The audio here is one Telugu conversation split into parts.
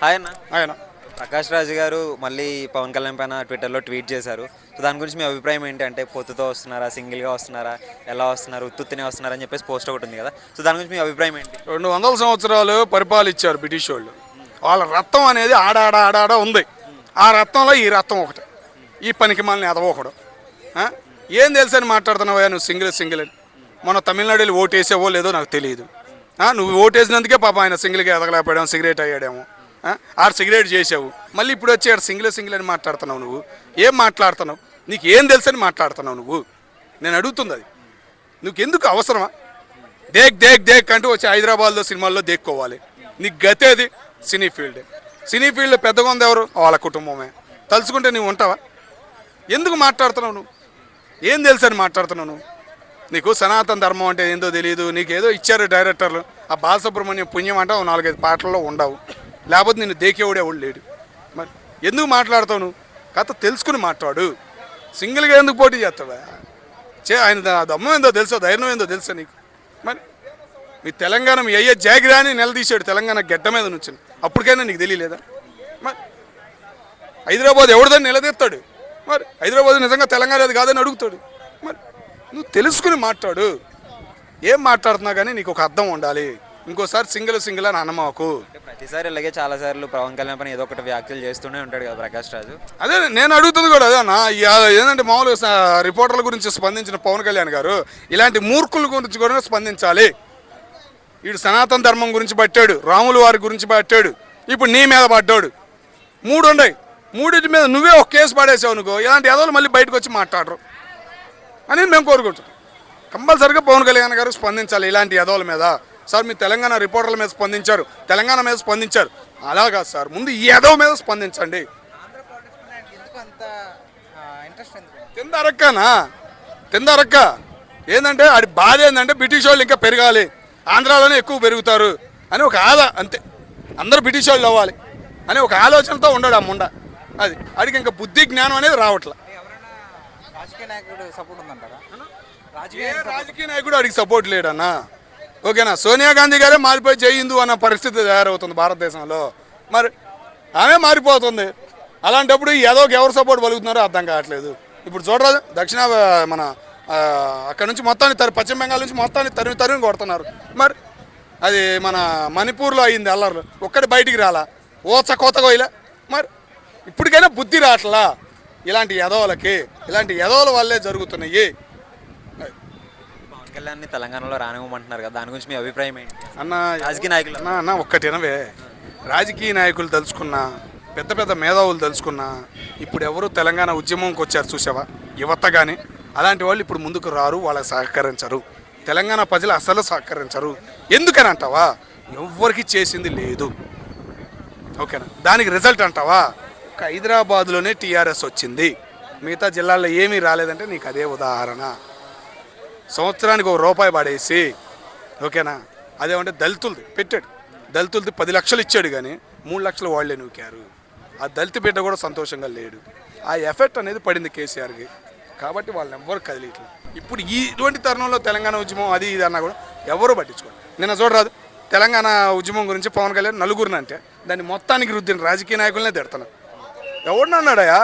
హాయ్ అన్న. ఆయన ప్రకాష్ రాజ్ గారు మళ్ళీ పవన్ కళ్యాణ్ పైన ట్విట్టర్లో ట్వీట్ చేశారు. సో దాని గురించి మీ అభిప్రాయం ఏంటి? అంటే పొత్తుతో వస్తున్నారా, సింగిల్గా వస్తున్నారా, ఎలా వస్తున్నారు, ఉత్తుత్తినే వస్తున్నారా అని చెప్పేసి పోస్ట్ ఒకటి ఉంది కదా. సో దాని గురించి మీ అభిప్రాయం ఏంటి? 200 సంవత్సరాలు పరిపాలించారు బ్రిటిష్ వాళ్ళు. వాళ్ళ రక్తం అనేది ఆడాడ ఉంది. ఆ రక్తంలో ఈ రక్తం ఒకటి, ఈ పనికి మనల్ని ఎదవకూడదు. ఏం తెలుసని మాట్లాడుతున్నావా నువ్వు? సింగిల్ అని మన తమిళనాడులో ఓటేసావో లేదో నాకు తెలియదు. నువ్వు ఓటేసినందుకే పాప ఆయన సింగిల్గా ఎదగలేకపోయాము, సిగరెట్ అయ్యాడేమో. ఆడు సిగరెట్ చేసావు, మళ్ళీ ఇప్పుడు వచ్చి ఆడు సింగిల్ అని మాట్లాడుతున్నావు. నువ్వు ఏం మాట్లాడుతున్నావు? నీకు ఏం తెలుసని మాట్లాడుతున్నావు నువ్వు? నేను అడుగుతుంది అది. నువ్వు ఎందుకు అవసరమా? దేక్ అంటూ వచ్చి హైదరాబాద్లో సినిమాల్లో దేక్కోవాలి. నీకు గతేది సినీ ఫీల్డ్ పెద్దగా ఉంది ఎవరు? వాళ్ళ కుటుంబమే. తలుచుకుంటే నువ్వు ఉంటావా? ఎందుకు మాట్లాడుతున్నావు నువ్వు? ఏం తెలుసని మాట్లాడుతున్నావు నువ్వు? నీకు సనాతన ధర్మం అంటే ఏందో తెలియదు. నీకు ఏదో ఇచ్చారు డైరెక్టర్లు. ఆ బాలసుబ్రహ్మణ్యం పుణ్యం అంటే 4-5 పాటల్లో ఉండవు, లేకపోతే నిన్ను దేకేవాడే ఎవడు లేడు. మరి ఎందుకు మాట్లాడతావు నువ్వు? కథ తెలుసుకుని మాట్లాడు. సింగిల్గా ఎందుకు పోటీ చేస్తావా? ఆయన దమ్మం ఏందో తెలుసా, ధైర్యం ఏందో తెలుసా నీకు? మరి మీ తెలంగాణ మీ అయ్యే జాగిరాని నిలదీశాడు తెలంగాణ గడ్డ మీద నుంచి. అప్పటికైనా నీకు తెలియలేదా? మరి హైదరాబాద్ ఎవరిదని నిలదీస్తాడు? మరి హైదరాబాద్ నిజంగా తెలంగాణ అది కాదని అడుగుతాడు. మరి నువ్వు తెలుసుకుని మాట్లాడు. ఏం మాట్లాడుతున్నా కానీ నీకు ఒక అర్థం ఉండాలి. ఇంకోసారి సింగిల్ అని అన్నమాకు. ప్రతిసారి ఇలాగే చాలాసార్లు పవన్ కళ్యాణ్ పైన ఏదో ఒకటి వ్యాఖ్యలు చేస్తూనే ఉంటాడు కదా ప్రకాష్ రాజు. అదే నేను అడుగుతుంది కూడా అదే అన్న. ఏంటంటే మామూలుగా రిపోర్టర్ల గురించి స్పందించిన పవన్ కళ్యాణ్ గారు ఇలాంటి మూర్ఖుల గురించి కూడా స్పందించాలి. వీడు సనాతన ధర్మం గురించి పట్టాడు, రాముల వారి గురించి పట్టాడు, ఇప్పుడు నీ మీద పడ్డాడు. 3 ఉన్నాయి. 3 మీద నువ్వే ఒక కేసు పడేసావు అనుకో, ఇలాంటి ఎదవలు మళ్ళీ బయటకు వచ్చి మాట్లాడరు అని మేము కోరుకుంటున్నాం. కంపల్సరిగా పవన్ కళ్యాణ్ గారు స్పందించాలి ఇలాంటి ఎదవల మీద. సార్ మీ తెలంగాణ రిపోర్టర్ల మీద స్పందించారు, తెలంగాణ మీద స్పందించారు, అలా కాదు సార్, ముందు ఈ ఎదవ మీద స్పందించండి. తిందరక్క ఏంటంటే అది బాధ ఏంటంటే బ్రిటిష్ వాళ్ళు ఇంకా పెరగాలి, ఆంధ్రాలోనే ఎక్కువ పెరుగుతారు అని ఒక అంతే. అందరూ బ్రిటిష్ వాళ్ళు అవ్వాలి అని ఒక ఆలోచనతో ఉండడు ఆ ముండ. అది అడిగి ఇంకా బుద్ధి జ్ఞానం అనేది రావట్లే. రాజకీయ నాయకుడు అడిగి సపోర్ట్ లేడన్నా. ఓకేనా? సోనియా గాంధీ గారే మారిపోయి జై హిందూ అన్న పరిస్థితి తయారవుతుంది భారతదేశంలో. మరి ఆమె మారిపోతుంది. అలాంటప్పుడు ఏదోకి ఎవరు సపోర్ట్ పలుకుతున్నారో అర్థం కావట్లేదు. ఇప్పుడు చూడరాదు, దక్షిణ మన అక్కడ నుంచి మొత్తాన్ని పశ్చిమ బెంగాల్ నుంచి మొత్తాన్ని తరిమి కొడుతున్నారు. మరి అది మన మణిపూర్లో అయింది అల్లర్లు, ఒక్కటి బయటికి రాలా, కోతగా ఇలా. మరి ఇప్పటికైనా బుద్ధి రావట్లా ఇలాంటి ఎదవలకి. ఇలాంటి ఎదవల వల్లే జరుగుతున్నాయి. పవన్ కళ్యాణ్ తెలంగాణలో రానివ్వమంటున్నారు కదా, దాని గురించి మీ అభిప్రాయం ఏంటి? అన్న రాజకీయ నాయకులు అన్న ఒక్కటినవే, రాజకీయ నాయకులు తెలుసుకున్నా, పెద్ద మేధావులు తెలుసుకున్నా, ఇప్పుడు ఎవరు తెలంగాణ ఉద్యమంకి వచ్చారు చూసావా, యువత కానీ, అలాంటి వాళ్ళు ఇప్పుడు ముందుకు రారు, వాళ్ళకి సహకరించరు. తెలంగాణ ప్రజలు అసలు సహకరించరు. ఎందుకని అంటావా? ఎవ్వరికి చేసింది లేదు. ఓకేనా? దానికి రిజల్ట్ అంటావా? ఒక హైదరాబాద్లోనే టీఆర్ఎస్ వచ్చింది, మిగతా జిల్లాల్లో ఏమీ రాలేదంటే నీకు అదే ఉదాహరణ. సంవత్సరానికి ₹1 పడేసి, ఓకేనా, అదేమంటే దళితులది పెట్టాడు. దళితులది 10 లక్షలు ఇచ్చాడు కానీ 3 లక్షలు వాళ్ళే నూకారు. ఆ దళిత బిడ్డ కూడా సంతోషంగా లేడు. ఆ ఎఫెక్ట్ అనేది పడింది కేసీఆర్కి. కాబట్టి వాళ్ళని ఎవ్వరు కదిలియట్లేదు. ఇప్పుడు ఇటువంటి తరుణంలో తెలంగాణ ఉద్యమం అది ఇది అన్నా కూడా ఎవరు పట్టించుకోండి. నిన్న చూడరాదు, తెలంగాణ ఉద్యమం గురించి పవన్ కళ్యాణ్ నలుగురిని అంటే దాన్ని మొత్తానికి రుద్దిన రాజకీయ నాయకులనే తిడుతున్నాడు. ఎవరిని అన్నాడయా?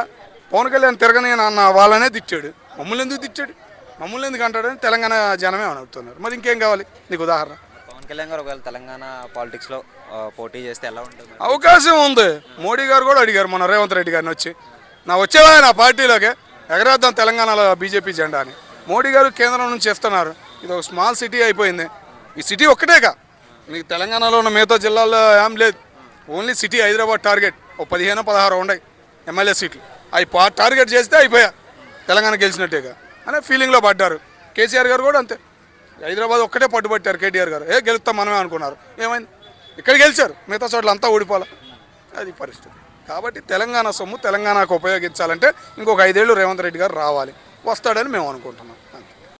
పవన్ కళ్యాణ్ తిరగని అన్న వాళ్ళనే తిట్టాడు. మమ్మల్ని ఎందుకు తిట్టాడు? మమ్మల్ని ఎందుకు అంటాడని తెలంగాణ జనమే అడుగుతున్నారు. మరి ఇంకేం కావాలి నీకు ఉదాహరణ? పవన్ కళ్యాణ్ గారు ఒకవేళ తెలంగాణ పాలిటిక్స్లో పోటీ చేస్తే ఎలా ఉంటుంది? అవకాశం ఉంది. మోడీ గారు కూడా అడిగారు మన రేవంత్ రెడ్డి గారిని వచ్చి, వచ్చేవా నా పార్టీలోకి ఎగరేద్దాం తెలంగాణలో బీజేపీ జెండా అని. మోడీ గారు కేంద్రం నుంచి చేస్తున్నారు. ఇది ఒక స్మాల్ సిటీ అయిపోయింది. ఈ సిటీ ఒక్కటేగా, మీకు తెలంగాణలో ఉన్న మిగతా జిల్లాల్లో ఏం లేదు. Only city Hyderabad target. 15-16 ఉన్నాయి ఎమ్మెల్యే సీట్లు. అవి టార్గెట్ చేస్తే అయిపోయా, తెలంగాణ గెలిచినట్టేగా అనే ఫీలింగ్లో పడ్డారు. కేసీఆర్ గారు కూడా అంతే, హైదరాబాద్ ఒక్కటే పట్టుబట్టారు. కేటీఆర్ గారు గెలుస్తాం మనమే అనుకున్నారు. ఏమైంది? ఇక్కడ గెలిచారు, మిగతా చోట్ల అంతా ఓడిపోవాలి. అది పరిస్థితి. కాబట్టి తెలంగాణ సొమ్ము తెలంగాణకు ఉపయోగించాలంటే ఇంకొక 5 ఏళ్ళు రేవంత్ రెడ్డి గారు రావాలి. వస్తాడని మేము అనుకుంటున్నాం.